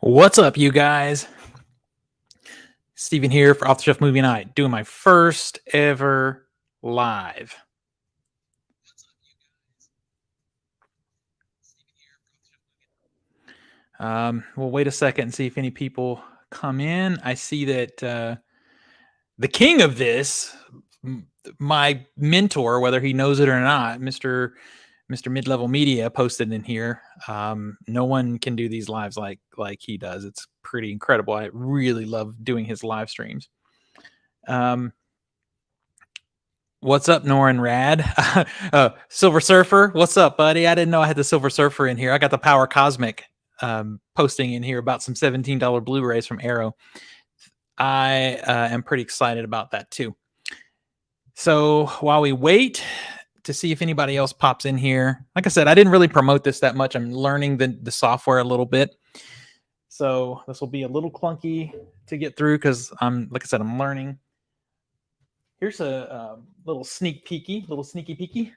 What's up, you guys? Steven here for Off the Shelf Movie Night, doing my first ever live. We'll wait a second and see if any people come in. I see that the king of this, my mentor, whether he knows it or not, Mr. Mid-Level Media, posted in here. No one can do these lives like he does. It's pretty incredible. I really love doing his live streams. What's up, Norin Rad? Silver Surfer, what's up, buddy? I didn't know I had the Silver Surfer in here. I got the Power Cosmic posting in here about some $17 Blu-rays from Arrow. I am pretty excited about that too. So while we wait to see if anybody else pops in here, like I said, I didn't really promote this that much. I'm learning the software a little bit. So this will be a little clunky to get through because like I said, I'm learning. Here's a little sneaky peeky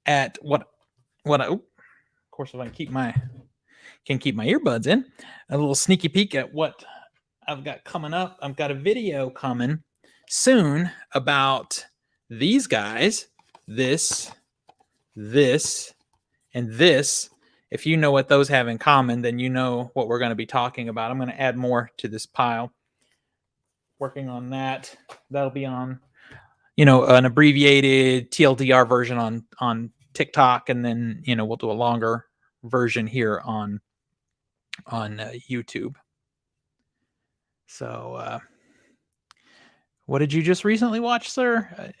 at what I, of course, if I can keep my earbuds in, a little sneaky peek at what I've got coming up. I've got a video coming soon about these guys, this, and this. If you know what those have in common, then you know what we're going to be talking about. I'm going to add more to this pile. Working on that. That'll be on, an abbreviated TLDR version on TikTok, and then we'll do a longer version here on YouTube. So, what did you just recently watch, sir?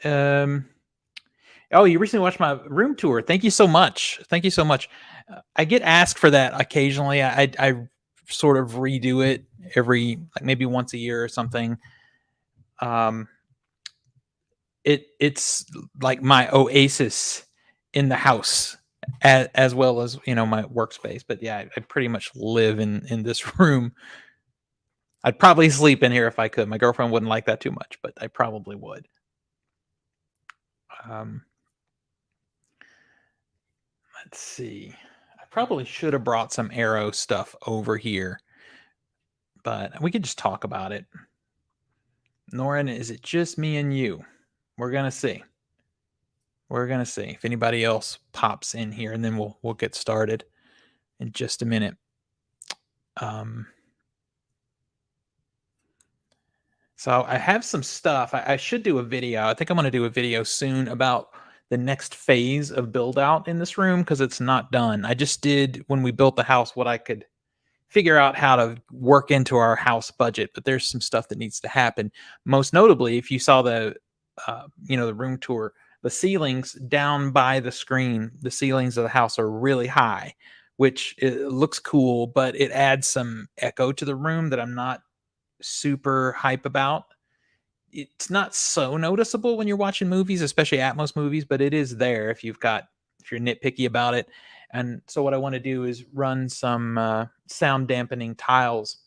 Oh, you recently watched my room tour. Thank you so much. I get asked for that occasionally. I sort of redo it every maybe once a year or something. It's like my oasis in the house, as well as my workspace. But yeah, I pretty much live in this room. I'd probably sleep in here if I could. My girlfriend wouldn't like that too much, but I probably would. Let's see. I probably should have brought some Arrow stuff over here, but we could just talk about it. Norin, is it just me and you? We're gonna see. We're gonna see if anybody else pops in here, and then we'll get started in just a minute. So I have some stuff. I should do a video. I think I'm going to do a video soon about the next phase of build out in this room because it's not done. I just did, when we built the house, what I could figure out how to work into our house budget, but there's some stuff that needs to happen. Most notably, if you saw the room tour, the ceilings down by the screen, the ceilings of the house are really high, which it looks cool, but it adds some echo to the room that I'm not super hype about. It's not so noticeable when you're watching movies, especially Atmos movies, but it is there if you're nitpicky about it. And so what I want to do is run some sound dampening tiles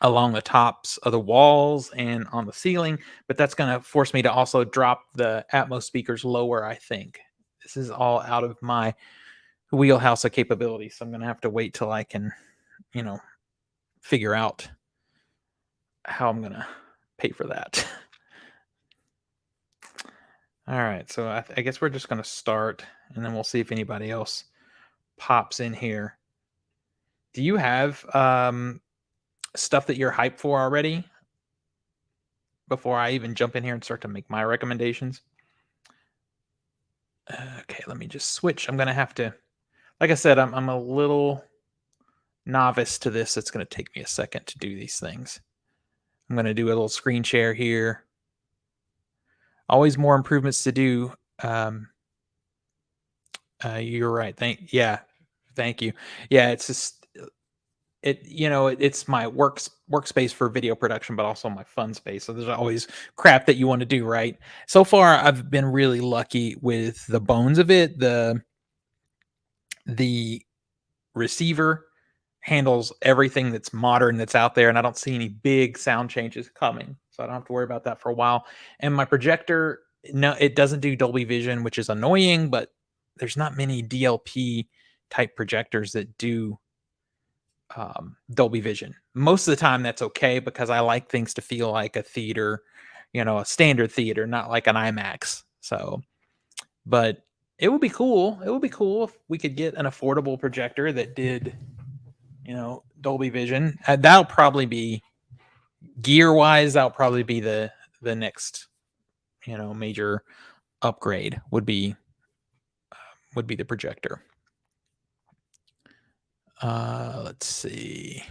along the tops of the walls and on the ceiling, but that's going to force me to also drop the Atmos speakers lower, I think. This is all out of my wheelhouse of capability, so I'm going to have to wait till I can, figure out how I'm going to pay for that. All right, so I guess we're just going to start, and then we'll see if anybody else pops in here. Do you have stuff that you're hyped for already before I even jump in here and start to make my recommendations? Okay, let me just switch. I'm going to have to, like I said, I'm a little novice to this. It's going to take me a second to do these things. I'm going to do a little screen share here. Always more improvements to do. You're right. Thank you. Yeah, it's just it's my workspace for video production, but also my fun space. So there's always crap that you want to do, right? So far, I've been really lucky with the bones of it. The receiver handles everything that's modern that's out there, and I don't see any big sound changes coming, so I don't have to worry about that for a while. And my projector, no, it doesn't do Dolby Vision, which is annoying, but there's not many DLP type projectors that do Dolby Vision. Most of the time, that's okay because I like things to feel like a theater, a standard theater, not like an IMAX. So, but it would be cool. It would be cool if we could get an affordable projector that did, Dolby Vision. That'll probably be gear wise. That'll probably be the next, major upgrade would be the projector. Let's see.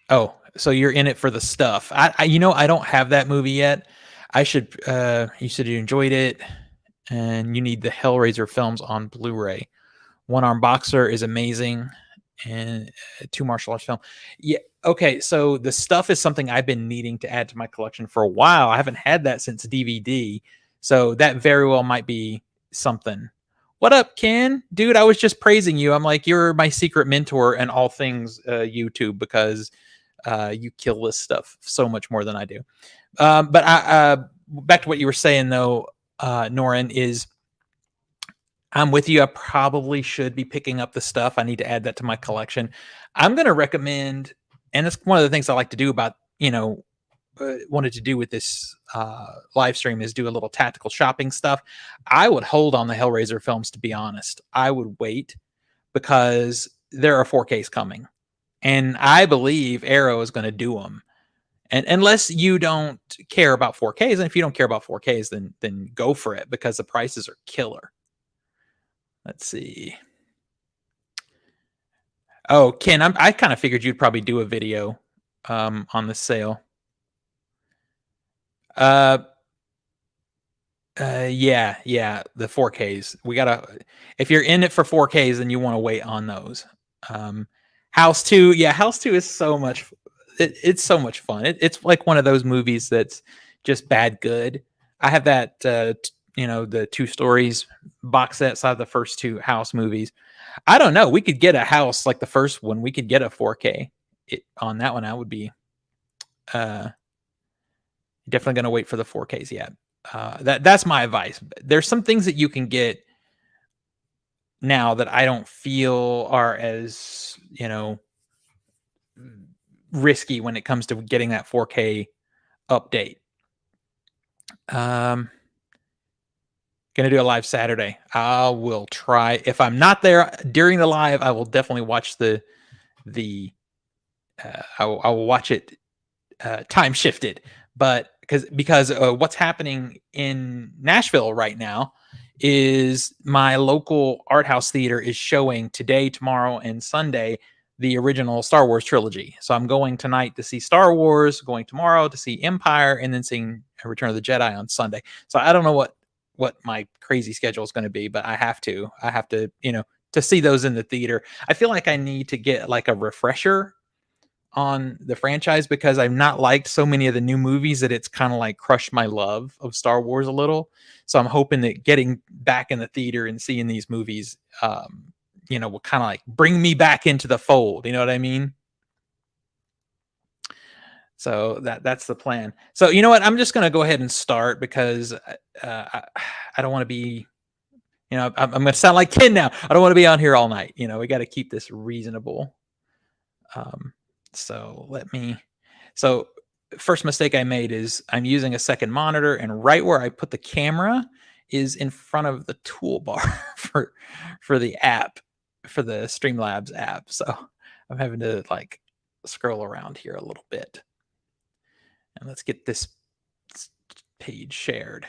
Oh, so you're in it for the stuff. I don't have that movie yet. I should. You said you enjoyed it, and you need the Hellraiser films on Blu-ray. One Arm Boxer is amazing, and two martial arts film. Yeah. Okay. So the stuff is something I've been needing to add to my collection for a while. I haven't had that since DVD, so that very well might be something. What up, Ken? Dude, I was just praising you. I'm like, you're my secret mentor and all things YouTube because you kill this stuff so much more than I do. But back to what you were saying though, Norin, is I'm with you. I probably should be picking up the stuff. I need to add that to my collection. I'm going to recommend, and it's one of the things I like to do about, wanted to do with this live stream is do a little tactical shopping stuff. I would hold on the Hellraiser films, to be honest. I would wait because there are 4Ks coming. And I believe Arrow is going to do them. And unless you don't care about 4Ks, and if you don't care about 4Ks, then go for it because the prices are killer. Let's see. Oh, Ken, I kind of figured you'd probably do a video on the sale. Yeah, the 4Ks. If you're in it for 4Ks, then you want to wait on those. House 2, House 2 is so much. It's so much fun. It's like one of those movies that's just bad good. I have that, the 2 stories box set side of the first 2 House movies. I don't know. We could get a House like the first one. We could get a 4K on that one. I would be definitely going to wait for the 4Ks yet. That's my advice. There's some things that you can get now that I don't feel are as, risky when it comes to getting that 4K update. Gonna do a live Saturday. I will try. If I'm not there during the live, I will definitely watch the I will watch it time shifted. But because what's happening in Nashville right now is my local art house theater is showing today, tomorrow, and Sunday the original Star Wars trilogy. So I'm going tonight to see Star Wars, going tomorrow to see Empire, and then seeing Return of the Jedi on Sunday. So I don't know what my crazy schedule is going to be, but I have to, to see those in the theater. I feel like I need to get like a refresher on the franchise because I've not liked so many of the new movies that it's kind of like crushed my love of Star Wars a little. So I'm hoping that getting back in the theater and seeing these movies, will kind of like bring me back into the fold. You know what I mean? So that's the plan. So you know what? I'm just going to go ahead and start because I don't want to be, I'm going to sound like Ken now. I don't want to be on here all night. We got to keep this reasonable. So first mistake I made is I'm using a second monitor, and right where I put the camera is in front of the toolbar for the app, for the Streamlabs app. So I'm having to like scroll around here a little bit. And let's get this page shared.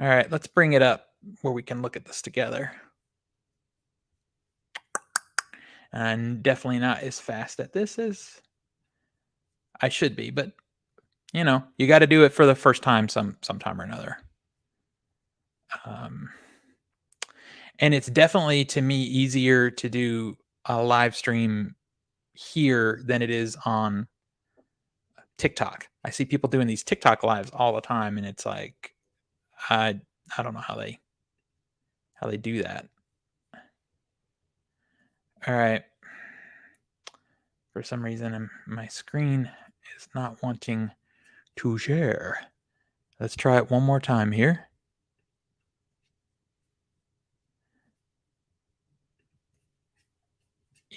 All right, let's bring it up where we can look at this together. And definitely not as fast at this as I should be, but you got to do it for the first time sometime or another. And it's definitely, to me, easier to do a live stream here than it is on TikTok. I see people doing these TikTok lives all the time, and it's like, I don't know how they do that. All right. For some reason, my screen is not wanting to share. Let's try it one more time here.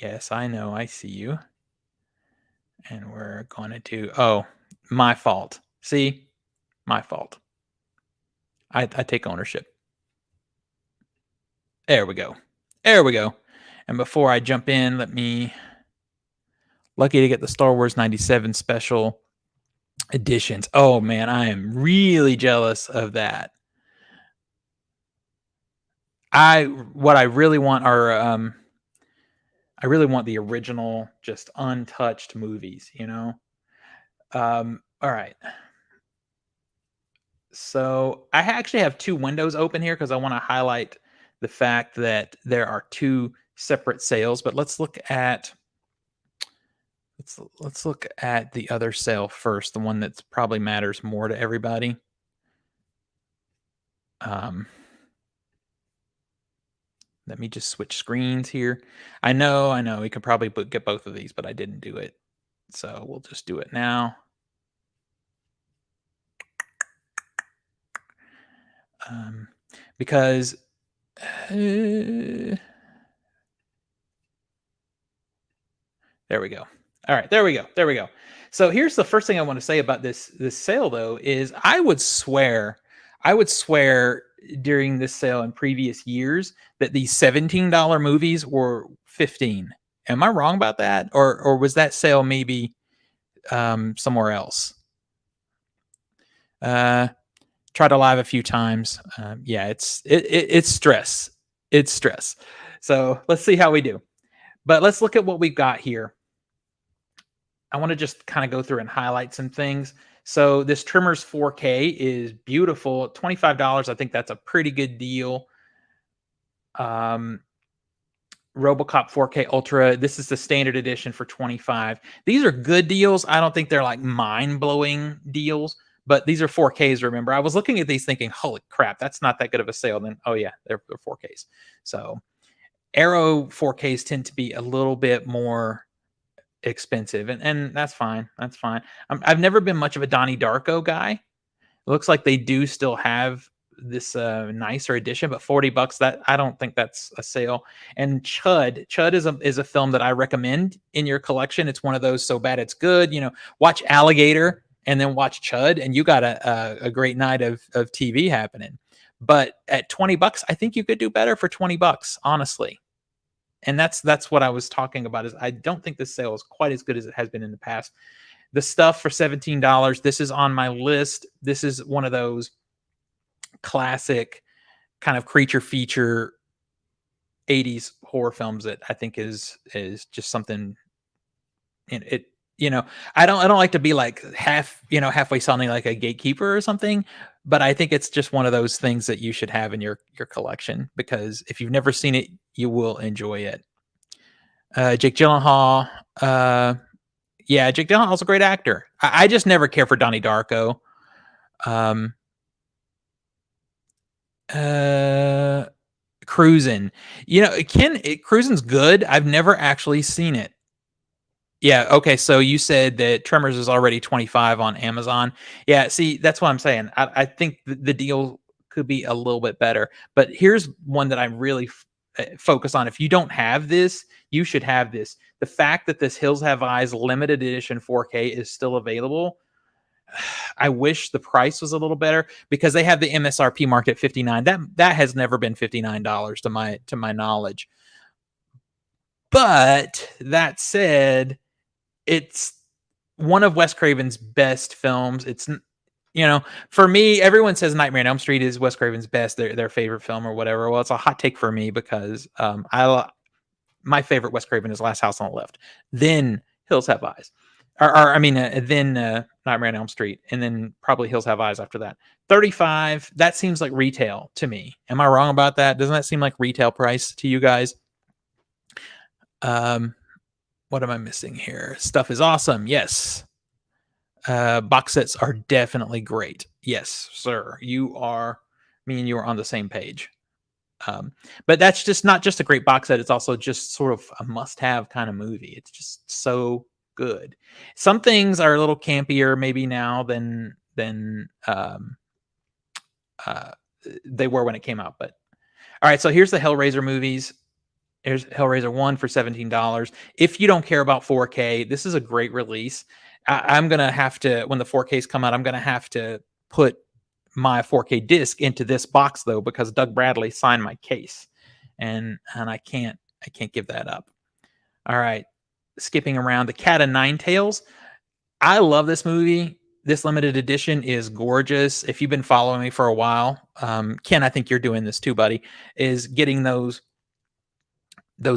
Yes, I know. I see you. And we're going to do, oh, my fault. See? My fault. I take ownership. There we go. There we go. And before I jump in, lucky to get the Star Wars 97 special editions. Oh man, I am really jealous of that. What I really want are I really want the original, just untouched movies, you know? All right. So I actually have two windows open here because I want to highlight the fact that there are two separate sales. But let's look at the other sale first, the one that's probably matters more to everybody. Let me just switch screens here. I know, we could probably get both of these, but I didn't do it. So we'll just do it now. Because there we go. All right, there we go. So here's the first thing I want to say about this sale though is I would swear during this sale in previous years that these $17 movies were 15. Am I wrong about that? Or was that sale maybe somewhere else? Tried to live a few times. Yeah, it's stress. It's stress. So let's see how we do. But let's look at what we've got here. I want to just kind of go through and highlight some things. So this Trimmers 4K is beautiful. $25. I think that's a pretty good deal. Robocop 4K Ultra. This is the standard edition for 25. These are good deals. I don't think they're like mind-blowing deals, but these are 4Ks, remember. I was looking at these thinking, holy crap, that's not that good of a sale. Then, oh yeah, they're 4Ks. So Arrow 4Ks tend to be a little bit more expensive, and that's fine. That's fine. I've never been much of a Donnie Darko guy. It looks like they do still have this nicer edition, but $40, that I don't think that's a sale. And Chud is a film that I recommend in your collection. It's one of those so bad it's good. You know, watch Alligator and then watch Chud, and you got a great night of TV happening. But at $20, I think you could do better for $20, honestly. And that's what I was talking about. Is I don't think this sale is quite as good as it has been in the past. The stuff for $17, this is on my list. This is one of those classic kind of creature feature 80s horror films that I think is just something in it. You know, I don't like to be like halfway sounding like a gatekeeper or something, but I think it's just one of those things that you should have in your collection, because if you've never seen it, you will enjoy it. Jake Gyllenhaal. Yeah, Jake Gyllenhaal's a great actor. I just never care for Donnie Darko. Cruisin'. You know, Cruisin's good. I've never actually seen it. Yeah, okay, so you said that Tremors is already 25 on Amazon. Yeah, see, that's what I'm saying. I think the deal could be a little bit better. But here's one that I really focus on. If you don't have this, you should have this. The fact that this Hills Have Eyes limited edition 4K is still available, I wish the price was a little better, because they have the MSRP marked at $59. That has never been $59 to my knowledge. But that said, it's one of Wes Craven's best films. It's, you know, for me, everyone says Nightmare on Elm Street is Wes Craven's best, their favorite film or whatever. Well, it's a hot take for me, because my favorite Wes Craven is Last House on the Left, then Hills Have Eyes, then Nightmare on Elm Street, and then probably Hills Have Eyes after that. 35, that seems like retail to me. Am I wrong about that? Doesn't that seem like retail price to you guys? What am I missing here? Stuff is awesome. Yes. Box sets are definitely great. Yes, sir. Me and you are on the same page. But that's just not just a great box set. It's also just sort of a must-have kind of movie. It's just so good. Some things are a little campier maybe now than they were when it came out. But all right, so here's the Hellraiser movies. There's Hellraiser 1 for $17. If you don't care about 4K, this is a great release. I'm going to have to, when the 4Ks come out, I'm going to have to put my 4K disc into this box though, because Doug Bradley signed my case, and I can't give that up. All right, skipping around, the Cat of Ninetales. I love this movie. This limited edition is gorgeous. If you've been following me for a while, Ken, I think you're doing this too, buddy, is getting those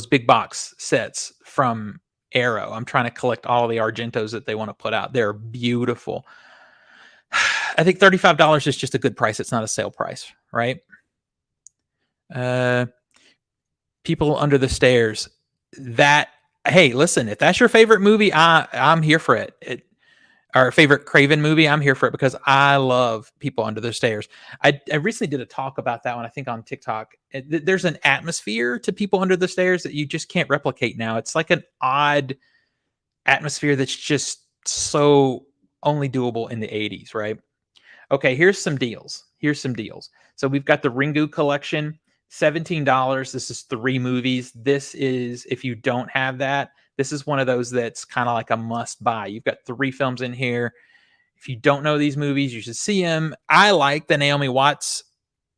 big box sets from Arrow. I'm trying to collect all the Argentos that they want to put out. They're beautiful. I think $35 is just a good price. It's not a sale price, right? People Under the Stairs. That, hey, listen, if that's your favorite movie, I'm here for it. Our favorite Craven movie, I'm here for it because I love People Under the Stairs. I recently did a talk about that one, I think on TikTok. There's an atmosphere to People Under the Stairs that you just can't replicate now. It's like an odd atmosphere that's just so only doable in the 80s, right? Okay, here's some deals. So we've got the Ringu Collection, $17. This is 3 movies. This is, if you don't have that, this is one of those that's kind of like a must buy. You've got 3 films in here. If you don't know these movies, you should see them. I like the Naomi Watts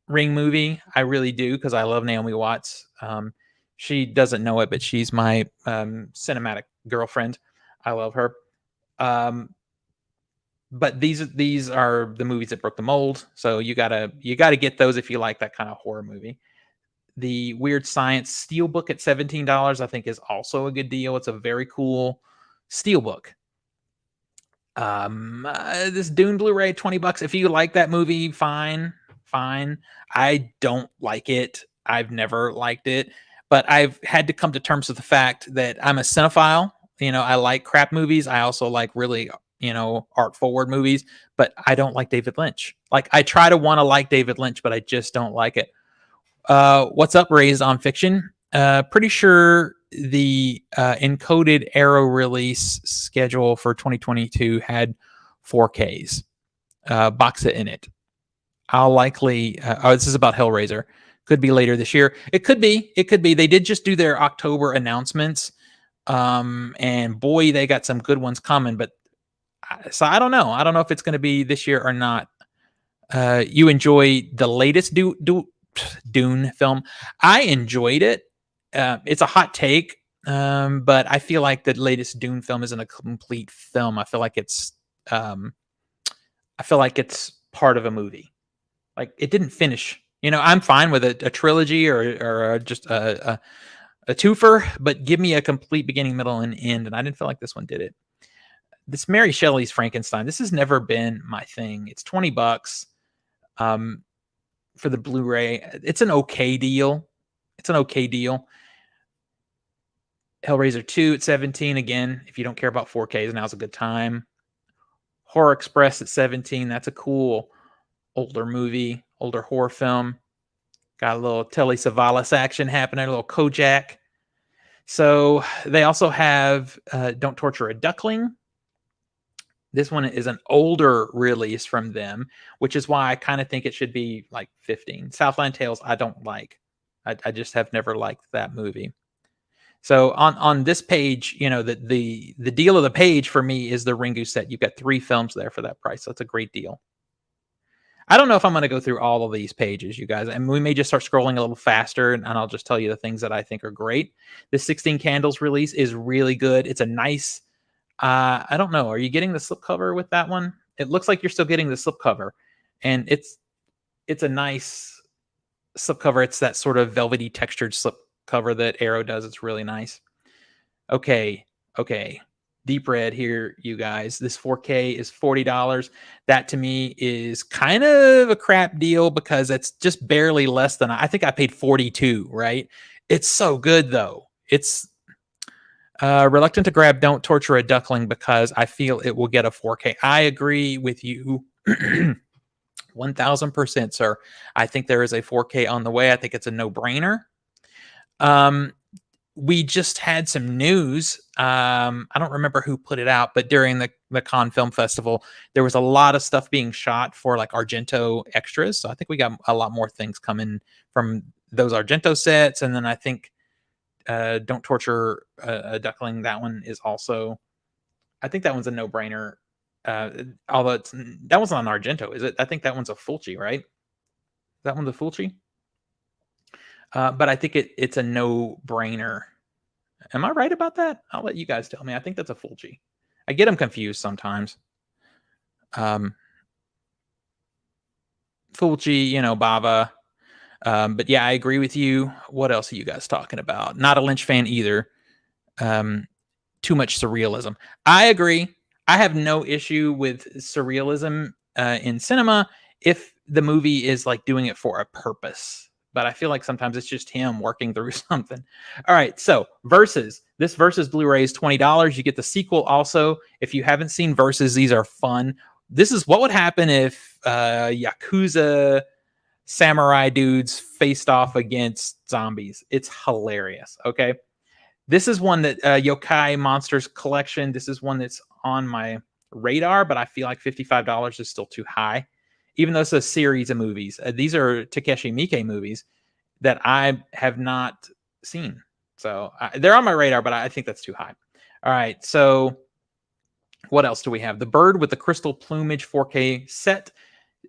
Ring movie. I really do, because I love Naomi Watts. She doesn't know it, but she's my cinematic girlfriend. I love her. But these are the movies that broke the mold. So you gotta get those if you like that kind of horror movie. The Weird Science Steelbook at $17, I think, is also a good deal. It's a very cool Steelbook. This Dune Blu-ray, $20. If you like that movie, fine. I don't like it. I've never liked it, but I've had to come to terms with the fact that I'm a cinephile. I like crap movies. I also like really, art forward movies, but I don't like David Lynch. Like, I try to want to like David Lynch, but I just don't like it. What's up, Raised on Fiction? Pretty sure the encoded Arrow release schedule for 2022 had 4Ks box set in it. I'll likely this is about Hellraiser. Could be later this year. It could be. They did just do their October announcements, and boy, they got some good ones coming. But so I don't know. I don't know if it's going to be this year or not. You enjoy the latest Dune film? I enjoyed it. It's a hot take, but I feel like the latest Dune film isn't a complete film. I feel like it's part of a movie. Like, it didn't finish. I'm fine with a trilogy or just a twofer, but give me a complete beginning, middle, and end. And I didn't feel like this one did it. This Mary Shelley's Frankenstein, this has never been my thing. It's $20 for the Blu-ray. It's an okay deal. Hellraiser 2 at $17. Again, if you don't care about 4Ks, now's a good time. Horror Express at $17. That's a cool older movie, older horror film. Got a little Telly Savalas action happening, a little Kojak. So they also have Don't Torture a Duckling. This one is an older release from them, which is why I kind of think it should be like 15. Southland Tales, I don't like. I just have never liked that movie. So on this page, the deal of the page for me is the Ringu set. You've got 3 films there for that price. So it's a great deal. I don't know if I'm going to go through all of these pages, you guys. And we may just start scrolling a little faster, and I'll just tell you the things that I think are great. This 16 Candles release is really good. It's a nice, I don't know. Are you getting the slipcover with that one? It looks like you're still getting the slipcover, and it's a nice slipcover. It's that sort of velvety textured slipcover that Arrow does. It's really nice. Okay. Deep red here, you guys. This 4K is $40. That to me is kind of a crap deal because it's just barely less than, I think I paid $42, right? It's so good though. It's reluctant to grab Don't Torture a Duckling because I feel it will get a 4K. I agree with you 1000%, sir. I think there is a 4K on the way. I think it's a no-brainer. We just had some news. I don't remember who put it out, but during the Cannes Film Festival, there was a lot of stuff being shot for like Argento extras. So I think we got a lot more things coming from those Argento sets. And then I think Don't Torture a Duckling. That one is also, I think that one's a no-brainer. Although that one's on Argento, is it? I think that one's a Fulci, right? That one's a Fulci. But I think it's a no-brainer. Am I right about that? I'll let you guys tell me. I think that's a Fulci. I get them confused sometimes. Fulci, Bava. But yeah, I agree with you. What else are you guys talking about? Not a Lynch fan either. Too much surrealism. I agree. I have no issue with surrealism in cinema if the movie is like doing it for a purpose. But I feel like sometimes it's just him working through something. All right, so Versus. This Versus Blu-ray is $20. You get the sequel also. If you haven't seen Versus, these are fun. This is what would happen if Yakuza samurai dudes faced off against zombies. It's hilarious. Okay. This is one that Yokai Monsters Collection. This is one that's on my radar, but I feel like $55 is still too high, even though it's a series of movies. These are Takeshi Miike movies that I have not seen. So they're on my radar, but I think that's too high. All right. So what else do we have? The Bird with the Crystal Plumage 4K set,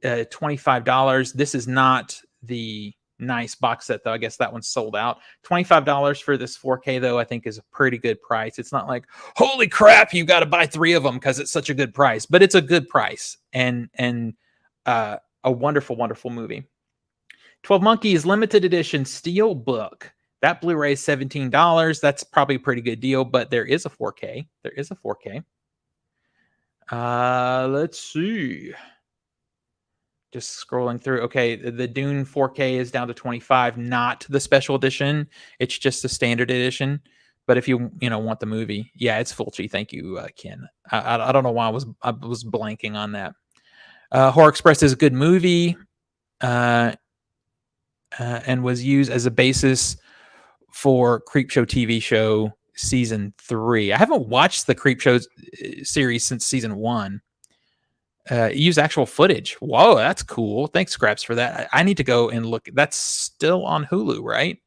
$25. This is not the nice box set, though. I guess that one's sold out. $25 for this 4K, though, I think is a pretty good price. It's not like, holy crap, you got to buy 3 of them because it's such a good price, but it's a good price and a wonderful, wonderful movie. 12 Monkeys limited edition Steelbook. That Blu-ray is $17. That's probably a pretty good deal, but there is a 4K. There is a 4K. Let's see. Just scrolling through. Okay, the Dune 4K is down to 25, not the special edition. It's just the standard edition. But if you want the movie, yeah, it's Fulci. Thank you, Ken. I don't know why I was blanking on that. Horror Express is a good movie, and was used as a basis for Creepshow TV show season 3. I haven't watched the Creepshow series since season 1. Use actual footage. Whoa, that's cool. Thanks, Scraps, for that. I need to go and look. That's still on Hulu, right?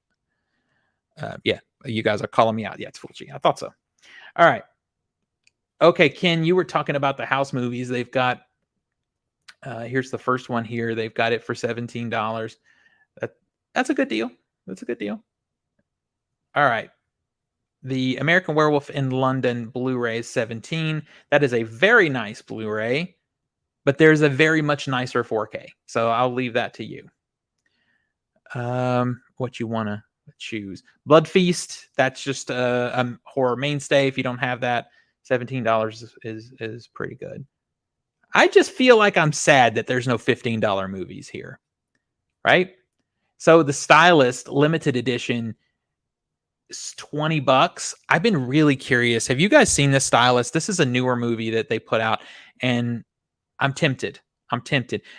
Yeah, you guys are calling me out. Yeah, it's Fulci. I thought so. All right. Okay, Ken, you were talking about the house movies. They've got, here's the first one here. They've got it for $17. That's a good deal. That's a good deal. All right. The American Werewolf in London Blu-ray is $17. That is a very nice Blu-ray. But there's a very much nicer 4K. So I'll leave that to you. What you want to choose. Blood Feast. That's just a horror mainstay. If you don't have that, $17 is pretty good. I just feel like I'm sad that there's no $15 movies here. Right? So the Stylist limited edition is $20. I've been really curious. Have you guys seen The Stylist? This is a newer movie that they put out, and I'm tempted.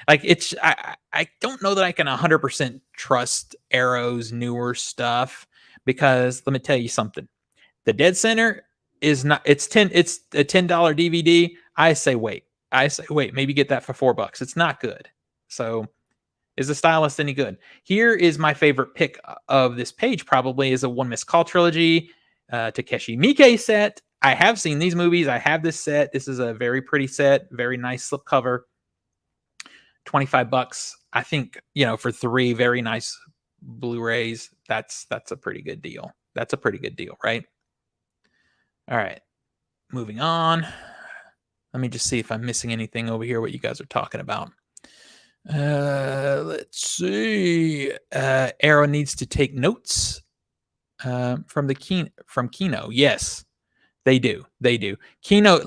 Like I don't know that I can 100% trust Arrow's newer stuff because let me tell you something. The Dead Center is not. It's a $10 DVD. I say wait. Maybe get that for $4. It's not good. So is The Stylist any good? Here is my favorite pick of this page. Probably is a One Missed Call trilogy. Takeshi Miike set. I have seen these movies. I have this set. This is a very pretty set. Very nice slipcover. $25. I think, for 3 very nice Blu-rays, that's a pretty good deal. That's a pretty good deal, right? All right. Moving on. Let me just see if I'm missing anything over here, what you guys are talking about. Let's see. Arrow needs to take notes from Kino. Yes. They do. Kino,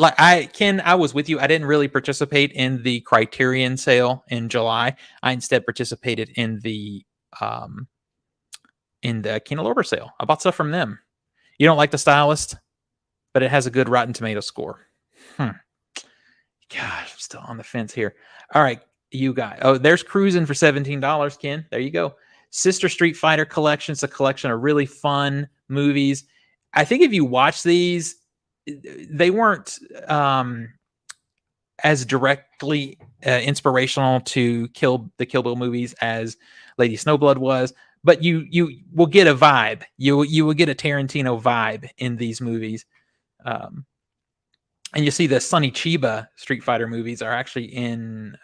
Ken, I was with you. I didn't really participate in the Criterion sale in July. I instead participated in the Kino Lorber sale. I bought stuff from them. You don't like The Stylist, but it has a good Rotten Tomato score. Gosh, I'm still on the fence here. All right, you guys. Oh, there's Cruising for $17, Ken. There you go. Sister Street Fighter Collection. It's a collection of really fun movies. I think if you watch these, they weren't as directly inspirational to the Kill Bill movies as Lady Snowblood was, but you will get a vibe. You will get a Tarantino vibe in these movies. And you see the Sonny Chiba Street Fighter movies are actually in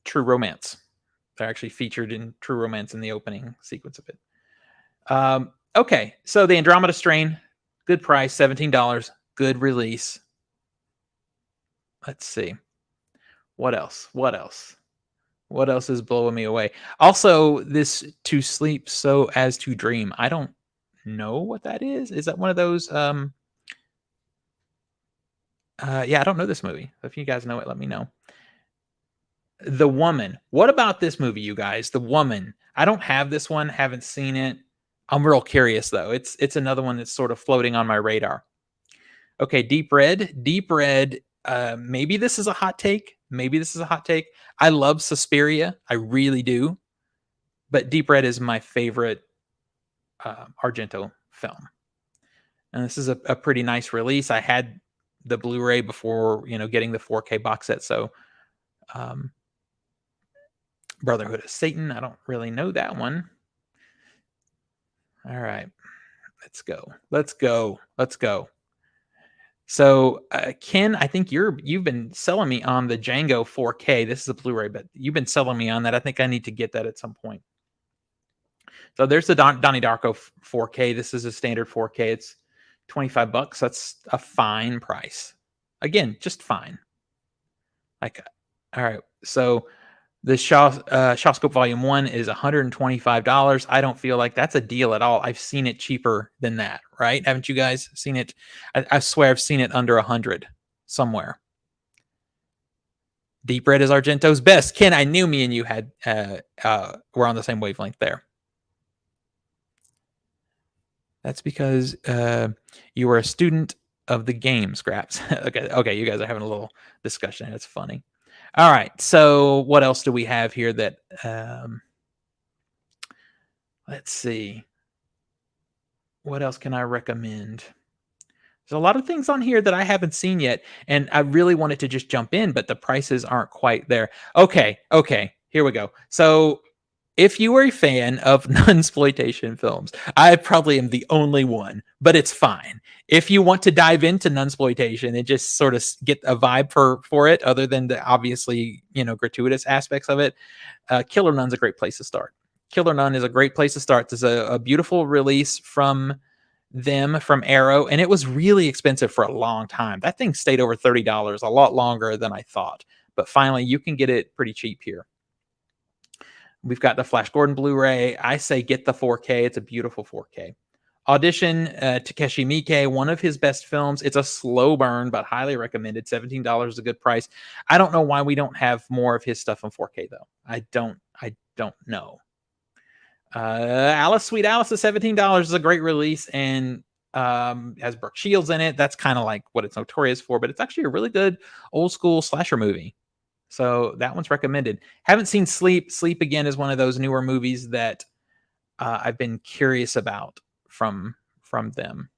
True Romance. They're actually featured in True Romance in the opening sequence of it. Okay, so the Andromeda Strain, good price, $17, good release. Let's see. What else? What else? What else is blowing me away? Also, this To Sleep So As to Dream. I don't know what that is. Is that one of those? Yeah, I don't know this movie. If you guys know it, let me know. The Woman. What about this movie, you guys? The Woman. I don't have this one. Haven't seen it. I'm real curious though. It's another one that's sort of floating on my radar. Okay, Deep Red. Deep Red. Maybe this is a hot take. Maybe this is a hot take. I love Suspiria. I really do. But Deep Red is my favorite Argento film. And this is a pretty nice release. I had the Blu-ray before, getting the 4K box set. So, Brotherhood of Satan. I don't really know that one. All right, let's go. Let's go. Let's go. So, Ken, I think you've been selling me on the Django 4K. This is a Blu-ray, but you've been selling me on that. I think I need to get that at some point. So there's the Donnie Darko 4K. This is a standard 4K. It's $25. That's a fine price. Again, just fine. Like, all right. So the Shawscope Volume 1 is $125. I don't feel like that's a deal at all. I've seen it cheaper than that, right? Haven't you guys seen it? I swear I've seen it under 100 somewhere. Deep Red is Argento's best. Ken, I knew me and you had were on the same wavelength there. That's because you were a student of the game, Scraps. Okay, you guys are having a little discussion. It's funny. All right, so what else do we have here that let's see. What else can I recommend? There's a lot of things on here that I haven't seen yet, and I really wanted to just jump in, but the prices aren't quite there. Okay, here we go. So if you are a fan of nunsploitation films, I probably am the only one, but it's fine. If you want to dive into nunsploitation and just sort of get a vibe for it, other than the obviously gratuitous aspects of it, Killer Nun's a great place to start. Killer Nun is a great place to start. There's a beautiful release from Arrow, and it was really expensive for a long time. That thing stayed over $30, a lot longer than I thought. But finally, you can get it pretty cheap here. We've got the Flash Gordon Blu-ray. I say get the 4K. It's a beautiful 4K. Audition, Takeshi Miike, one of his best films. It's a slow burn, but highly recommended. $17 is a good price. I don't know why we don't have more of his stuff on 4K, though. I don't know. Alice, Sweet Alice is $17 is a great release and has Brooke Shields in it. That's kind of like what it's notorious for, but it's actually a really good old school slasher movie. So that one's recommended. Haven't seen Sleep. Sleep again is one of those newer movies that I've been curious about from them.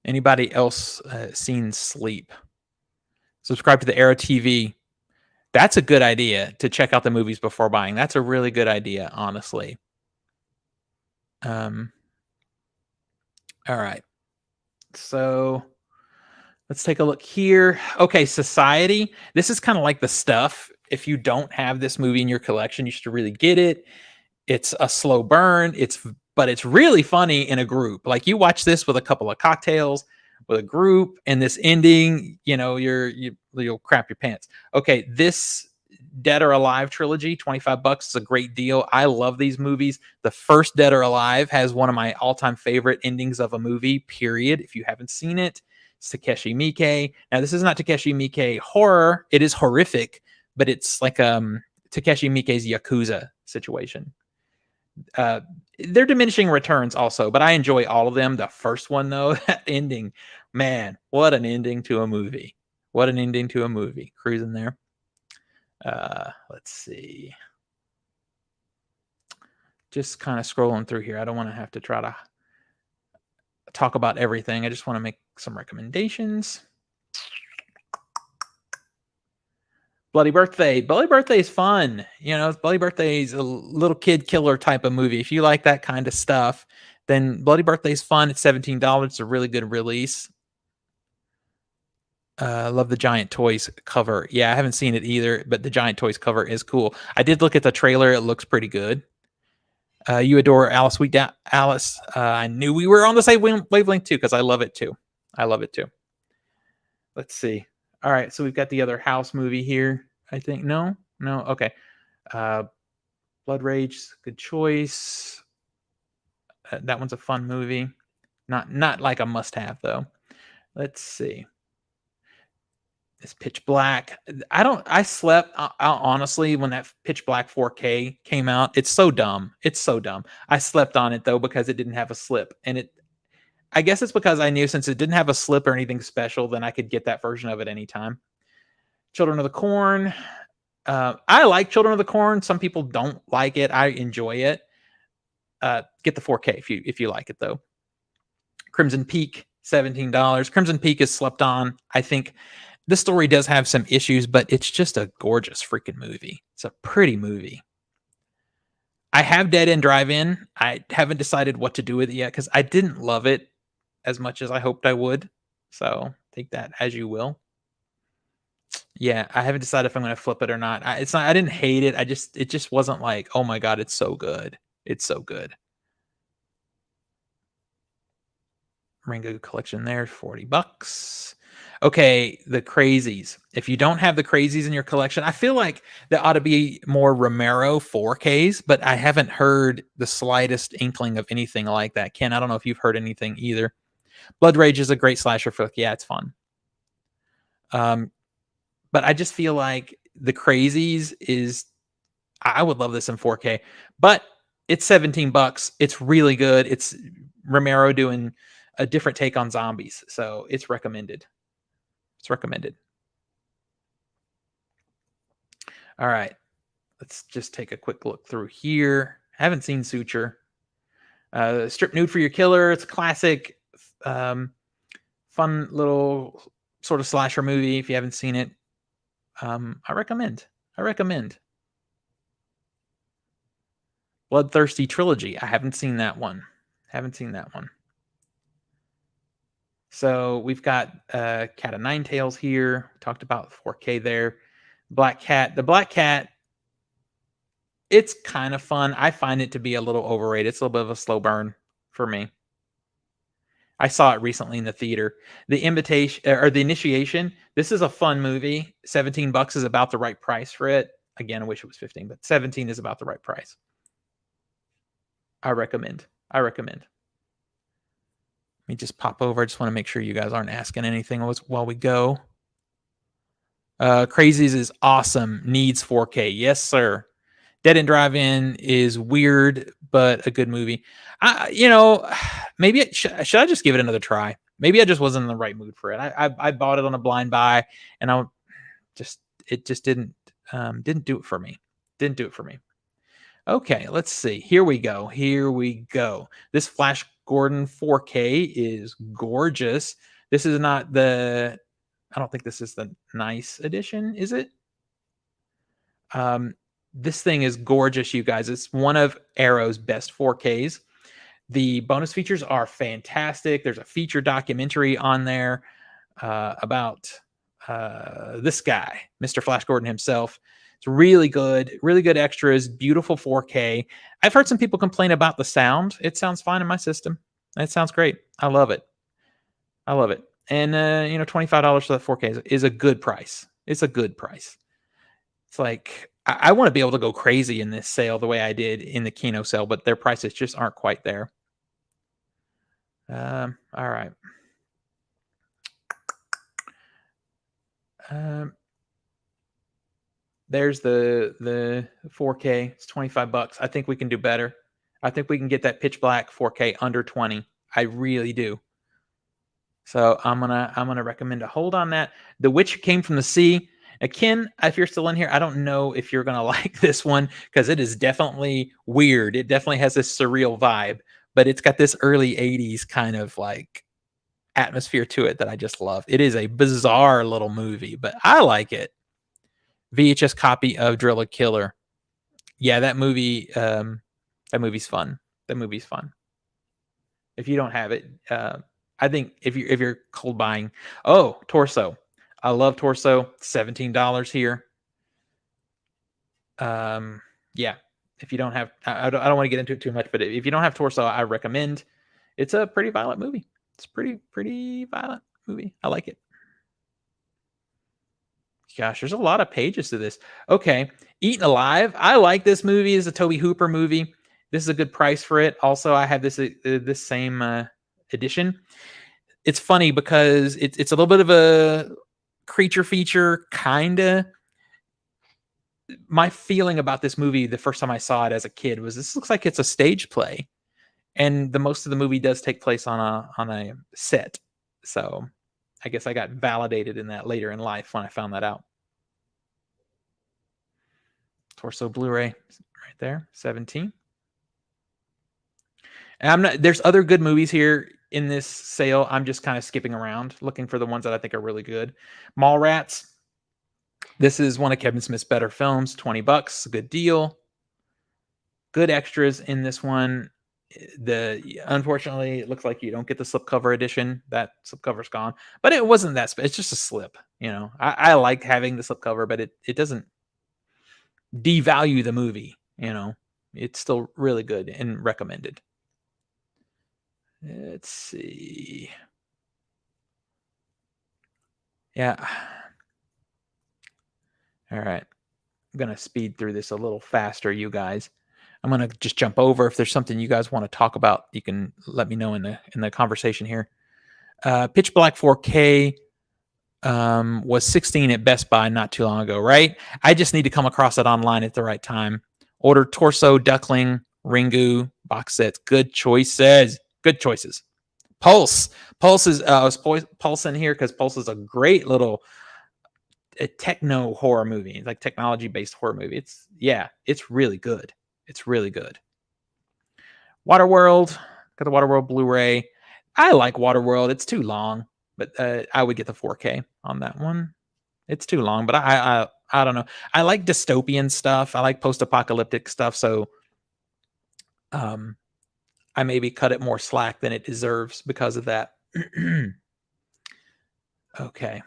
Anybody else seen Sleep? Subscribe to the Arrow TV. That's a good idea to check out the movies before buying. That's a really good idea, honestly. All right. So let's take a look here. Okay, Society. This is kind of like The Stuff. If you don't have this movie in your collection, you should really get it. It's a slow burn. But it's really funny in a group. Like you watch this with a couple of cocktails, with a group, and this ending, you'll crap your pants. Okay, this Dead or Alive trilogy, $25 is a great deal. I love these movies. The first Dead or Alive has one of my all-time favorite endings of a movie, period. If you haven't seen it, it's Takeshi Miike. Now, this is not Takeshi Miike horror. It is horrific, but it's like Takeshi Miike's Yakuza situation. They're diminishing returns also, but I enjoy all of them. The first one, though, that ending, man, what an ending to a movie. What an ending to a movie. Cruising there. Let's see. Just kind of scrolling through here. I don't want to have to try to talk about everything. I just want to make some recommendations. Bloody Birthday. Bloody Birthday is fun. You know, Bloody Birthday is a little kid killer type of movie. If you like that kind of stuff, then Bloody Birthday is fun. It's $17. It's a really good release. Love the Giant Toys cover. Yeah, I haven't seen it either, but the Giant Toys cover is cool. I did look at the trailer. It looks pretty good. You adore Alice. Alice. I knew we were on the same wavelength too, because I love it too. I love it too. Let's see. All right, so we've got the other house movie here. I think no. Okay. Blood Rage, good choice. That one's a fun movie. Not like a must-have though. Let's see. It's Pitch Black. I slept honestly when that Pitch Black 4K came out. It's so dumb. It's so dumb. I slept on it though because it didn't have a slip, and I guess it's because I knew since it didn't have a slip or anything special, then I could get that version of it anytime. Children of the Corn. I like Children of the Corn. Some people don't like it. I enjoy it. Get the 4K if you like it though. Crimson Peak, $17. Crimson Peak is slept on. I think the story does have some issues, but it's just a gorgeous freaking movie. It's a pretty movie. I have Dead End Drive-In. I haven't decided what to do with it yet because I didn't love it as much as I hoped I would. So take that as you will. Yeah, I haven't decided if I'm going to flip it or not. I didn't hate it. It just wasn't like, oh my god, it's so good. It's so good. Ringu Collection there, $40. Okay, the Crazies. If you don't have the Crazies in your collection, I feel like there ought to be more Romero 4Ks, but I haven't heard the slightest inkling of anything like that. Ken, I don't know if you've heard anything either. Blood Rage is a great slasher flick. Yeah, it's fun. But I just feel like the Crazies is, I would love this in 4K, but it's $17. It's really good. It's Romero doing a different take on zombies, so it's recommended. It's recommended. All right, let's just take a quick look through here. I haven't seen Suture. Strip Nude for Your Killer. It's a classic, fun little sort of slasher movie. If you haven't seen it, I recommend. Bloodthirsty Trilogy. I haven't seen that one. So we've got Cat of Ninetales here. Talked about 4K there. Black Cat. The Black Cat, it's kind of fun. I find it to be a little overrated. It's a little bit of a slow burn for me. I saw it recently in the theater. The Initiation. This is a fun movie. $17 is about the right price for it. Again, I wish it was 15, but 17 is about the right price. I recommend. Let me just pop over. I just want to make sure you guys aren't asking anything while we go. Crazies is awesome. Needs 4K. Yes, sir. Dead End Drive-In is weird, but a good movie. Maybe should I just give it another try? Maybe I just wasn't in the right mood for it. I bought it on a blind buy, and it just didn't do it for me. Okay, let's see. Here we go. This Flash Gordon 4K is gorgeous. This is not I don't think this is the nice edition, is it? This thing is gorgeous, you guys. It's one of Arrow's best 4Ks. The bonus features are fantastic. There's a feature documentary on there about this guy, Mr. Flash Gordon himself. It's really good extras, beautiful 4K. I've heard some people complain about the sound. It sounds fine in my system. It sounds great. I love it. And $25 for that 4K is a good price. It's a good price. It's like I want to be able to go crazy in this sale the way I did in the Kino sale, but their prices just aren't quite there. All right. There's the 4K. It's $25. I think we can do better. I think we can get that pitch black 4K under 20. I really do. So I'm gonna recommend a hold on that. The Witch Came from the Sea. Ken, if you're still in here, I don't know if you're gonna like this one because it is definitely weird. It definitely has this surreal vibe, but it's got this early 80s kind of like atmosphere to it that I just love. It is a bizarre little movie, but I like it. VHS copy of Drill a Killer. Yeah, that movie. That movie's fun. That movie's fun. If you don't have it, I think if you're cold buying, Torso. I love Torso. $17 here. Yeah. If you don't have, I don't want to get into it too much, but if you don't have Torso, I recommend. It's a pretty violent movie. It's pretty violent movie. I like it. Gosh, there's a lot of pages to this. Okay, Eaten Alive. I like this movie. It's a Tobe Hooper movie. This is a good price for it. Also, I have this same edition. It's funny because it's a little bit of a creature feature, kinda. My feeling about this movie the first time I saw it as a kid was this looks like it's a stage play, and the most of the movie does take place on a set. So I guess I got validated in that later in life when I found that out. Torso Blu-ray right there, 17. And there's other good movies here in this sale. I'm just kind of skipping around looking for the ones that I think are really good. Mall Rats. This is one of Kevin Smith's better films, $20, a good deal. Good extras in this one. Unfortunately, it looks like you don't get the slipcover edition. That slipcover's gone, but it wasn't that. It's just a slip. I like having the slipcover, but it doesn't devalue the movie. It's still really good and recommended. Let's see. Yeah. All right. I'm going to speed through this a little faster, you guys. I'm going to just jump over. If there's something you guys want to talk about, you can let me know in the conversation here. Pitch Black 4K was 16 at Best Buy not too long ago, right? I just need to come across it online at the right time. Order Torso, Duckling, Ringu, box sets. Good choices. Good choices. Pulse is Pulse in here because Pulse is a great little techno horror movie, like technology based horror movie. It's really good. It's really good. Waterworld, got the Waterworld Blu-ray. I like Waterworld. It's too long, but I would get the 4K on that one. It's too long, but I don't know. I like dystopian stuff. I like post-apocalyptic stuff, so I maybe cut it more slack than it deserves because of that. Okay.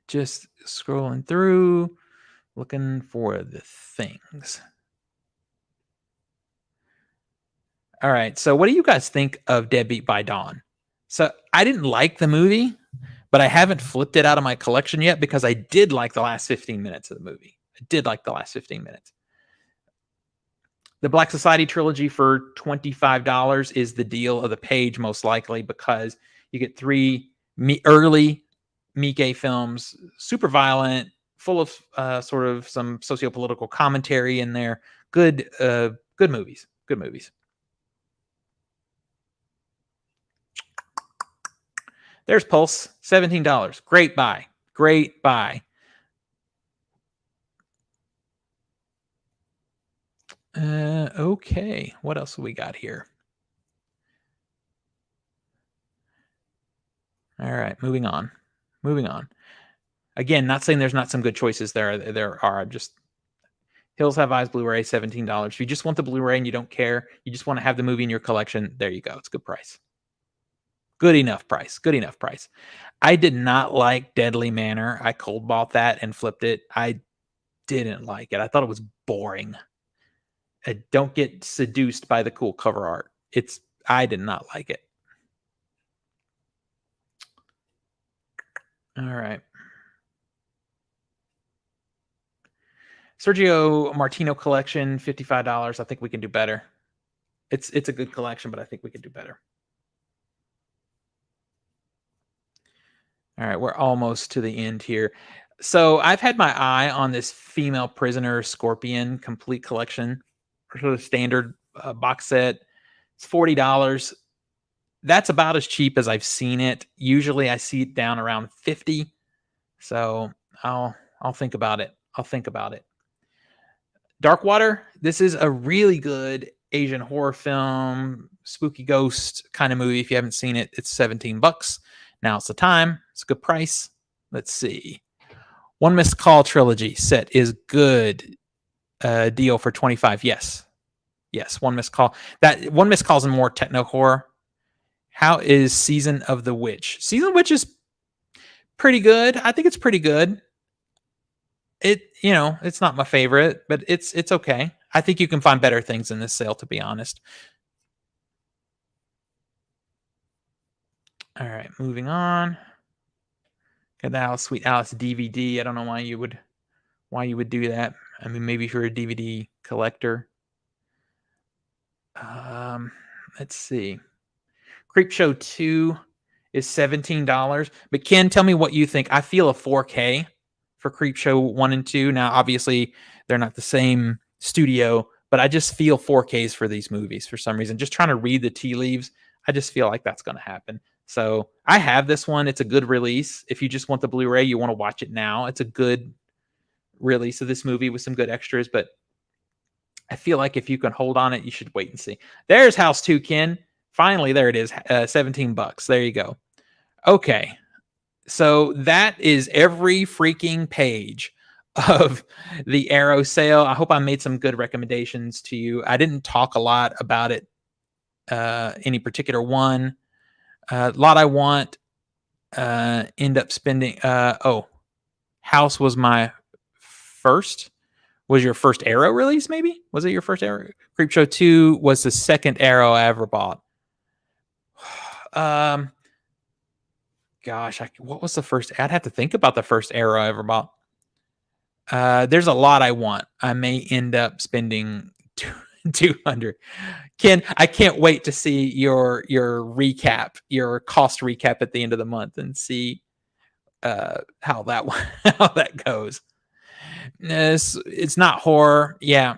Just scrolling through, looking for the things. All right. So what do you guys think of Deadbeat by Dawn? So I didn't like the movie, but I haven't flipped it out of my collection yet because I did like the last 15 minutes of the movie. I did like the last 15 minutes. The Black Society trilogy for $25 is the deal of the page, most likely, because you get 3 early Miike films, super violent, full of sort of some socio-political commentary in there. Good movies. Good movies. There's Pulse, $17. Great buy. Great buy. Okay. What else have we got here? All right. Moving on. Again, not saying there's not some good choices there. There are. Just Hills Have Eyes Blu-ray, $17. If you just want the Blu-ray and you don't care, you just want to have the movie in your collection, there you go. It's a good price. Good enough price. I did not like Deadly Manor. I cold bought that and flipped it. I didn't like it. I thought it was boring. I don't get seduced by the cool cover art. I did not like it. All right. Sergio Martino collection, $55. I think we can do better. It's a good collection, but I think we could do better. All right, we're almost to the end here. So I've had my eye on this female prisoner Scorpion complete collection, sort of standard box set. It's $40. That's about as cheap as I've seen it. Usually I see it down around 50. So I'll think about it. Dark Water. This is a really good Asian horror film, spooky ghost kind of movie. If you haven't seen it, it's $17. Now it's the time. It's a good price. Let's see. One Missed Call trilogy set is good. Deal for 25. Yes. One Missed Call. That One Missed Call is more techno horror. How is Season of the Witch? Season of the Witch is pretty good. I think it's pretty good. It's not my favorite, but it's okay. I think you can find better things in this sale, to be honest. All right, moving on. Got the Sweet Alice DVD. I don't know why you would do that. I mean, maybe if you're a DVD collector. Let's see. Creepshow 2 is $17. But Ken, tell me what you think. I feel a 4K for Creepshow 1 and 2. Now, obviously, they're not the same studio, but I just feel 4Ks for these movies for some reason. Just trying to read the tea leaves, I just feel like that's going to happen. So I have this one. It's a good release. If you just want the Blu-ray, you want to watch it now, it's a good release of this movie with some good extras, but I feel like if you can hold on it, you should wait and see. There's House 2, Ken. Finally, there it is. $17. There you go. Okay. So that is every freaking page of the Arrow sale. I hope I made some good recommendations to you. I didn't talk a lot about it, any particular one. Lot I Want, end up spending. House was my first. Was your first Arrow release, maybe? Was it your first Arrow? Creepshow 2 was the second Arrow I ever bought. Gosh, what was the first? I'd have to think about the first Arrow I ever bought. There's a lot I want. I may end up spending 200. Ken, I can't wait to see your recap, your cost recap at the end of the month, and see how that goes. It's not horror. Yeah.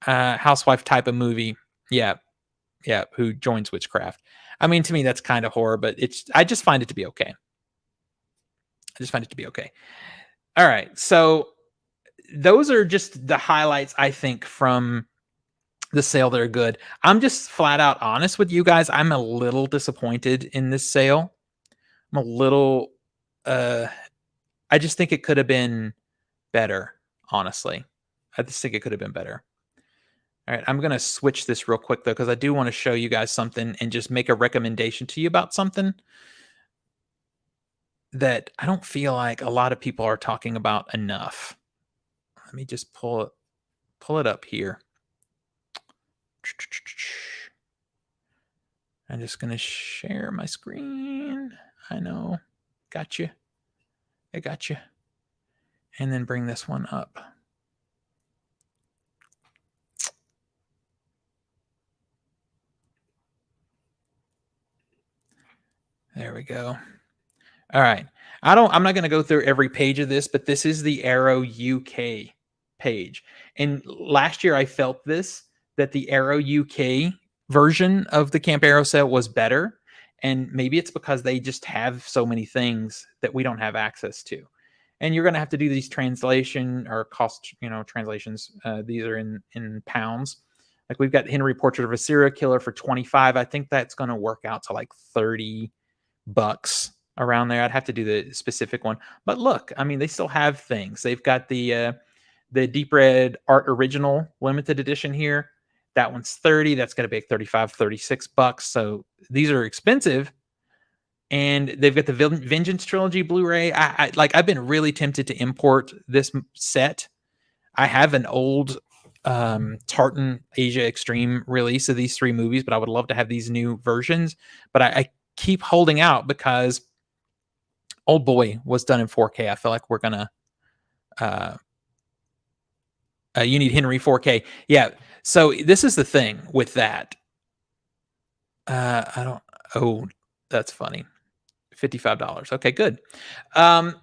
Housewife type of movie. Yeah. Who joins witchcraft. I mean, to me, that's kind of horror, but I just find it to be okay. All right. So those are just the highlights, I think, from the sale that are good. I'm just flat out honest with you guys. I'm a little disappointed in this sale. I'm a little, I just think it could have been better, honestly. I just think it could have been better. All right, I'm going to switch this real quick, though, because I do want to show you guys something and just make a recommendation to you about something that I don't feel like a lot of people are talking about enough. Let me just pull it up here. I'm just going to share my screen. I know. Got you. I got you. And then bring this one up. There we go. All right. I'm not going to go through every page of this, but this is the Arrow UK page. And last year I felt that the Arrow UK version of the Camp Arrow set was better. And maybe it's because they just have so many things that we don't have access to. And you're going to have to do these translation or cost, translations. These are in pounds. Like we've got Henry Portrait of a Serial Killer for 25. I think that's going to work out to like $30 around there. I'd have to do the specific one. But look, I mean, they still have things. They've got the Deep Red Art Original limited edition here. That one's 30. That's going to be like 35, $36. So these are expensive. And they've got the Vengeance Trilogy Blu-ray. I've been really tempted to import this set. I have an old Tartan Asia Extreme release of these 3 movies, but I would love to have these new versions. But I keep holding out because Old Boy was done in 4K. I feel like we're gonna you need Henry 4K. Yeah. So this is the thing with that. That's funny. $55. Okay, good. I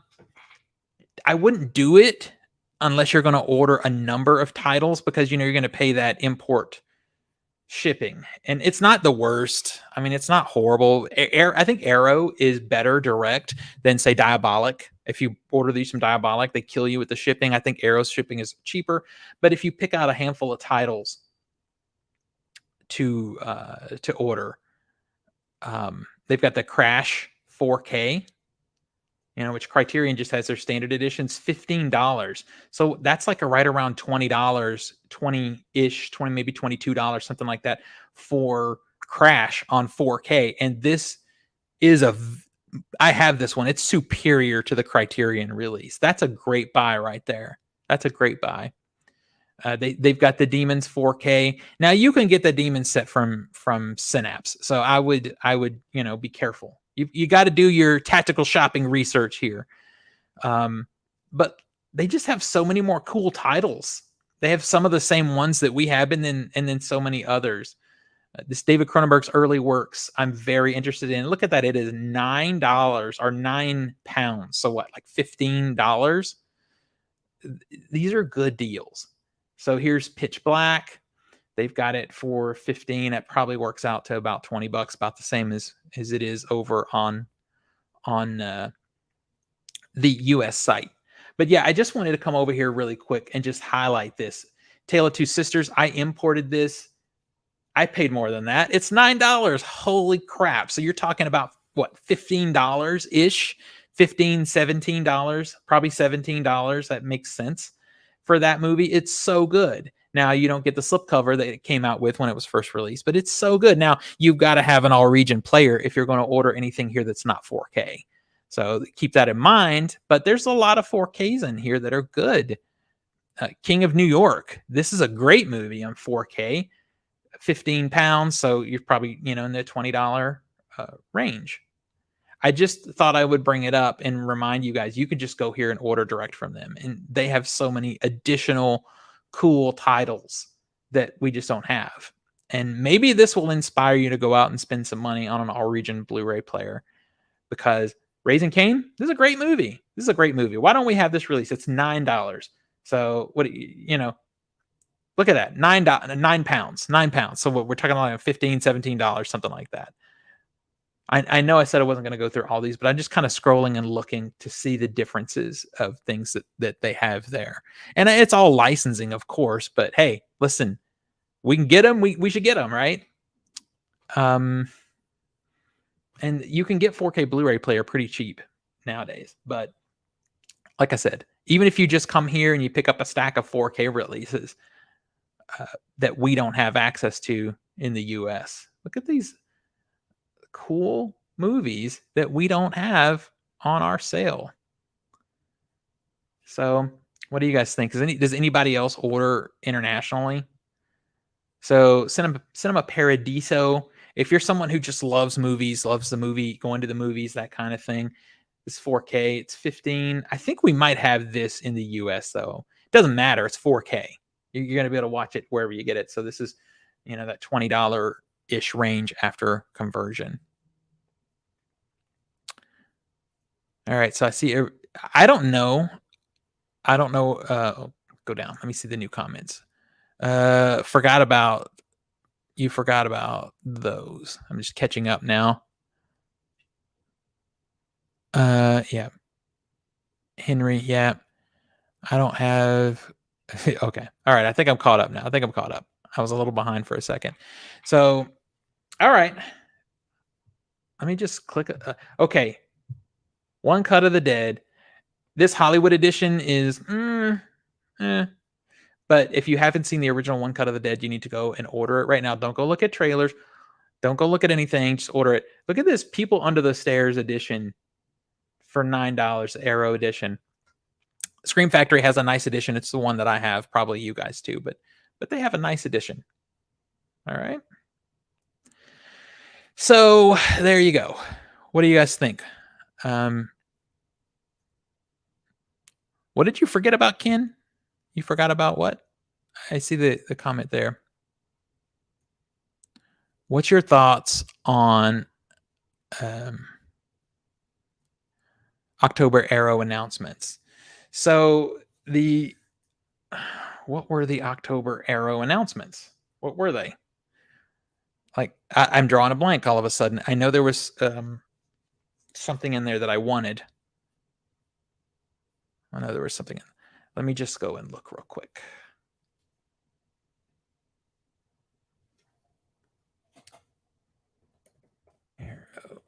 wouldn't do it unless you're going to order a number of titles because you're going to pay that import shipping, and it's not the worst. I mean, it's not horrible. I think Arrow is better direct than say Diabolic. If you order these from Diabolic, they kill you with the shipping. I think Arrow's shipping is cheaper, but if you pick out a handful of titles to order, they've got the Crash 4K which Criterion just has their standard editions, $15. So that's like a right around $20, 20-ish, 20, maybe $22, something like that for Crash on 4K. And this is I have this one. It's superior to the Criterion release. That's a great buy right there. That's a great buy. They've got the Demons 4K. Now you can get the Demons set from Synapse, so I would be careful. You got to do your tactical shopping research here. But they just have so many more cool titles. They have some of the same ones that we have, and then so many others. This David Cronenberg's early works, I'm very interested in. Look at that; it is $9 or £9. So what, like $15? These are good deals. So here's Pitch Black. They've got it for 15. It probably works out to about $20, about the same as it is over on the US site. But yeah, I just wanted to come over here really quick and just highlight this. Tale of Two Sisters. I imported this. I paid more than that. It's $9. Holy crap. So you're talking about what, $15-ish? $15, $17, probably $17. That makes sense for that movie. It's so good. Now you don't get the slipcover that it came out with when it was first released, but it's so good. Now you've got to have an all-region player if you're going to order anything here that's not 4K. So keep that in mind. But there's a lot of 4Ks in here that are good. King of New York. This is a great movie on 4K. £15. So you're probably in the $20 range. I just thought I would bring it up and remind you guys, you could just go here and order direct from them. And they have so many additional cool titles that we just don't have. And maybe this will inspire you to go out and spend some money on an all-region Blu-ray player, because Raising Cain, this is a great movie. This is a great movie. Why don't we have this release? It's $9. So what, look at that. £9. So we're talking like $15, $17, something like that. I know I said I wasn't going to go through all these, but I'm just kind of scrolling and looking to see the differences of things that they have there. And it's all licensing, of course, but hey, listen, we can get them. We should get them, right? And you can get 4K Blu-ray player pretty cheap nowadays. But like I said, even if you just come here and you pick up a stack of 4K releases that we don't have access to in the US, look at these cool movies that we don't have on our sale. So what do you guys think? Does anybody else order internationally? So Cinema Paradiso, if you're someone who just loves movies, loves the movie, going to the movies, that kind of thing, it's 4K, it's 15. I think we might have this in the US though. It doesn't matter, it's 4K. You're going to be able to watch it wherever you get it. So this is, that $20-ish range after conversion. All right, so I see. I don't know. Go down. Let me see the new comments. Forgot about those. I'm just catching up now. Yeah. Henry, yeah. I don't have. Okay. All right. I think I'm caught up now. I was a little behind for a second. So, all right. Let me just click. Okay. One Cut of the Dead. This Hollywood edition is, but if you haven't seen the original One Cut of the Dead, you need to go and order it right now. Don't go look at trailers. Don't go look at anything. Just order it. Look at this People Under the Stairs edition for $9, Arrow edition. Scream Factory has a nice edition. It's the one that I have. Probably you guys too, but they have a nice edition. All right. So there you go. What do you guys think? What did you forget about, Ken? You forgot about what? I see the comment there. What's your thoughts on October Arrow announcements? So what were the October Arrow announcements? What were they? Like, I'm drawing a blank all of a sudden. I know there was something in there that I wanted. I know there was something. Let me just go and look real quick. Arrow.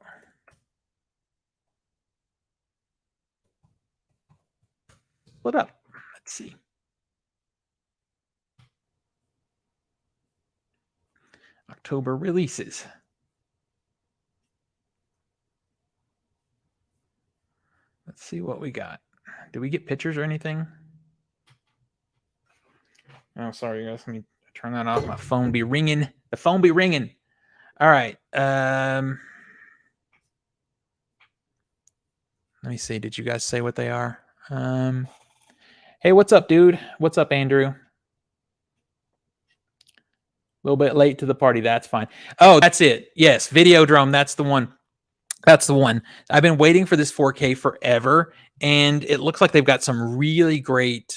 split up. Let's see. October releases. Let's see what we got. Do we get pictures or anything? Oh, sorry, guys. Let me turn that off. My phone be ringing. The phone be ringing. All right. Let me see. Did you guys say what they are? Hey, what's up, dude? What's up, Andrew? A little bit late to the party. That's fine. Oh, that's it. Yes, Videodrome. That's the one. That's the one. I've been waiting for this 4K forever, and it looks like they've got some really great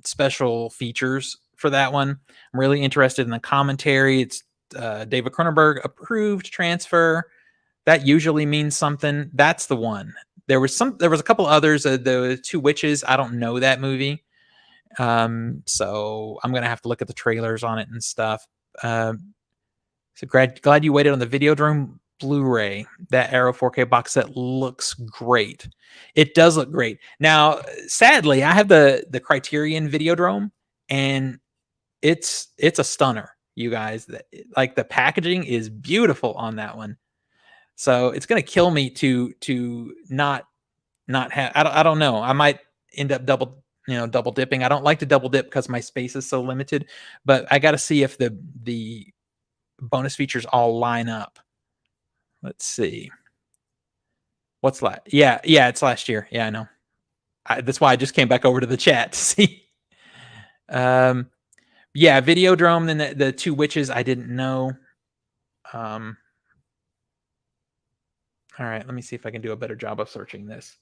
special features for that one. I'm really interested in the commentary. It's David Cronenberg approved transfer. That usually means something. That's the one. There was a couple others. The Two Witches. I don't know that movie. So I'm gonna have to look at the trailers on it and stuff. So glad you waited on the Videodrome Blu-ray. That Arrow 4K box set looks great. It does look great. Now, sadly, I have the Criterion Videodrome, and it's a stunner, you guys. Like, the packaging is beautiful on that one. So it's gonna kill me to not have. I don't know. I might end up double dipping. I don't like to double dip because my space is so limited. But I got to see if the bonus features all line up. Let's see. What's last? Yeah, it's last year. Yeah, I know. That's why I just came back over to the chat to see. Yeah, Videodrome. Then the Two Witches. I didn't know. All right, let me see if I can do a better job of searching this.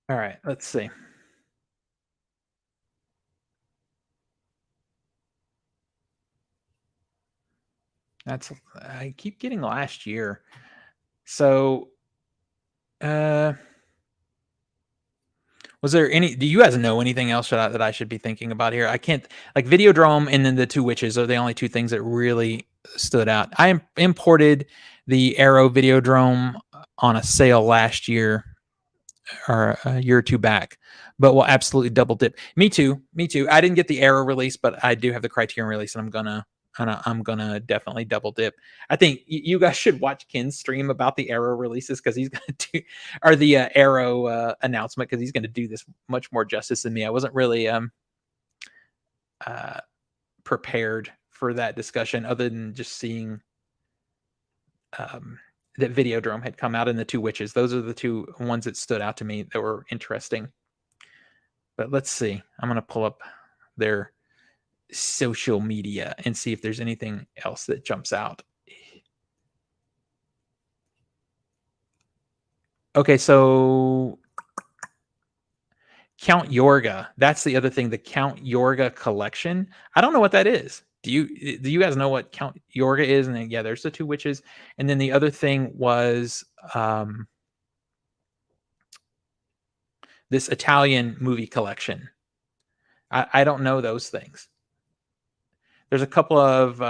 All right, let's see. I keep getting last year. So, was there any? Do you guys know anything else that I should be thinking about here? I can't, like, Videodrome and then the Two Witches are the only two things that really stood out. I imported the Arrow Videodrome on a sale last year or a year or two back, but will absolutely double dip. Me too. I didn't get the Arrow release, but I do have the Criterion release, and I'm gonna definitely double dip. I think you guys should watch Ken's stream about the Arrow releases, because he's gonna do, or the Arrow announcement, because he's gonna do this much more justice than me. I wasn't really prepared for that discussion, other than just seeing that Videodrome had come out, in the Two Witches. Those are the two ones that stood out to me that were interesting. But let's see. I'm gonna pull up their social media and see if there's anything else that jumps out. Okay, so Count Yorga. That's the other thing, the Count Yorga collection. I don't know what that is. Do you guys know what Count Yorga is? And then, yeah, there's the Two Witches. And then the other thing was this Italian movie collection. I don't know those things. There's a couple of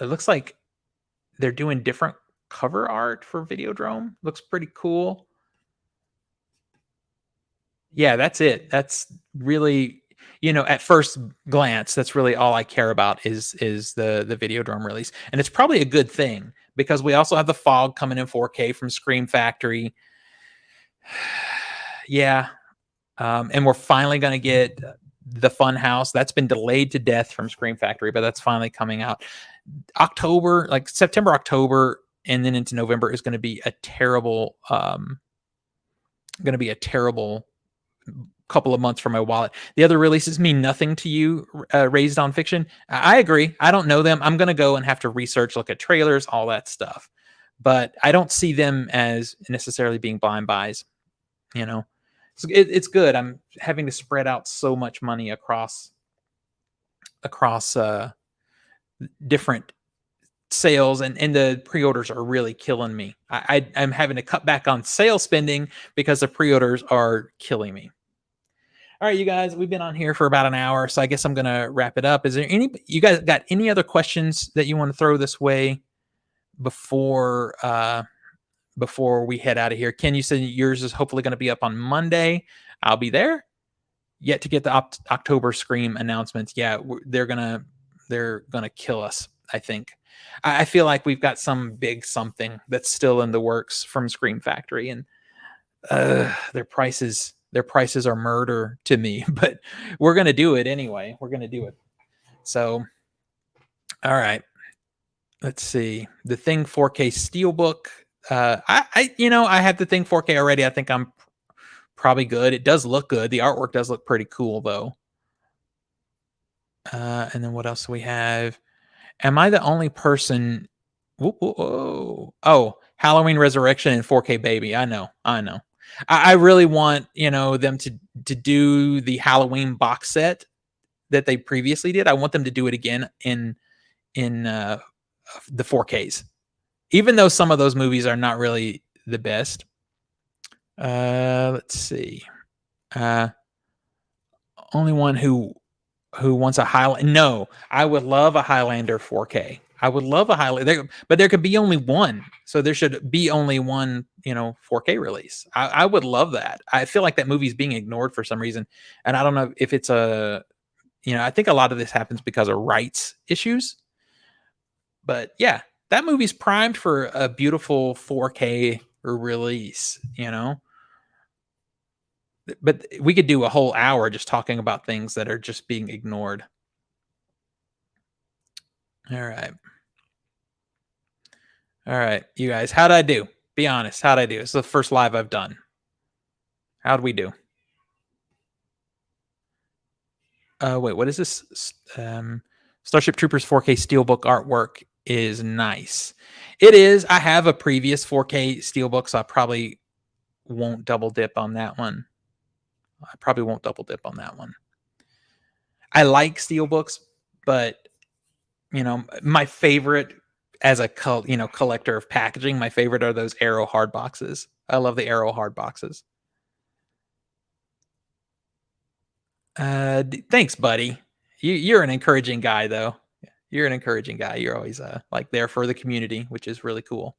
it looks like they're doing different cover art for Videodrome. Looks pretty cool. Yeah, that's it. That's really, at first glance, that's really all I care about is the Videodrome release. And it's probably a good thing, because we also have the Fog coming in 4K from Scream Factory. Yeah. And we're finally going to get the Fun House. That's been delayed to death from Scream Factory, but that's finally coming out. October, like September, October, and then into November is going to be a terrible couple of months for my wallet. The other releases mean nothing to you, Raised on Fiction. I agree. I don't know them. I'm going to go and have to research, look at trailers, all that stuff. But I don't see them as necessarily being blind buys. It's good. I'm having to spread out so much money across different sales, and the pre-orders are really killing me. I'm having to cut back on sales spending because the pre-orders are killing me. All right, you guys, we've been on here for about an hour, so I guess I'm gonna wrap it up. Is there you guys got any other questions that you want to throw this way before before we head out of here? Ken, you said yours is hopefully going to be up on Monday. I'll be there. Yet to get the October Scream announcements. Yeah, they're gonna kill us. I think. I feel like we've got some big something that's still in the works from Scream Factory, and their prices are murder to me. But we're gonna do it anyway. We're gonna do it. So, all right. Let's see. The Thing 4K Steelbook. I have the Thing 4K already. I think I'm probably good. It does look good. The artwork does look pretty cool, though. And then what else do we have? Am I the only person? Oh, Halloween Resurrection and 4K Baby. I know. I really want them to do the Halloween box set that they previously did. I want them to do it again in the 4Ks, even though some of those movies are not really the best. Let's see. Only one who wants a Highlander. No, I would love a Highlander 4K. I would love a Highlander, but there could be only one. So there should be only one, 4K release. I would love that. I feel like that movie's being ignored for some reason. And I don't know if it's I think a lot of this happens because of rights issues. But yeah, that movie's primed for a beautiful 4K release, But we could do a whole hour just talking about things that are just being ignored. All right, you guys, how'd I do? Be honest, how'd I do? It's the first live I've done. How'd we do? Wait, what is this? Starship Troopers 4K Steelbook artwork is nice. It is. I have a previous 4K Steelbook, so I probably won't double dip on that one. I like Steelbooks, but my favorite as a collector of packaging, my favorite are those Arrow hard boxes. I love the Arrow hard boxes. Thanks, buddy. You're an encouraging guy, though. You're an encouraging guy. You're always there for the community, which is really cool.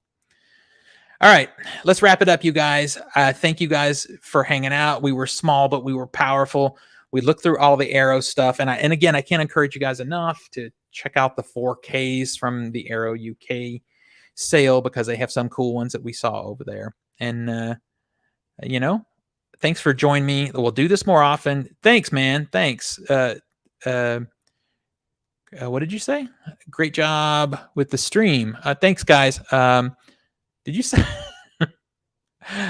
All right, let's wrap it up, you guys. Thank you guys for hanging out. We were small, but we were powerful. We looked through all the Arrow stuff, and again, I can't encourage you guys enough to check out the 4Ks from the Arrow UK sale because they have some cool ones that we saw over there. And thanks for joining me. We'll do this more often. Thanks, man. Thanks. What did you say? Great job with the stream. Thanks, guys. Did you say?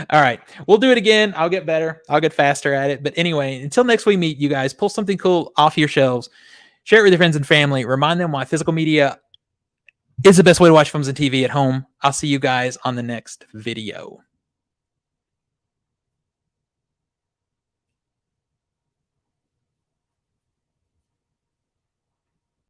All right. We'll do it again. I'll get better. I'll get faster at it. But anyway, until next we meet, you guys, pull something cool off your shelves. Share it with your friends and family. Remind them why physical media is the best way to watch films and TV at home. I'll see you guys on the next video.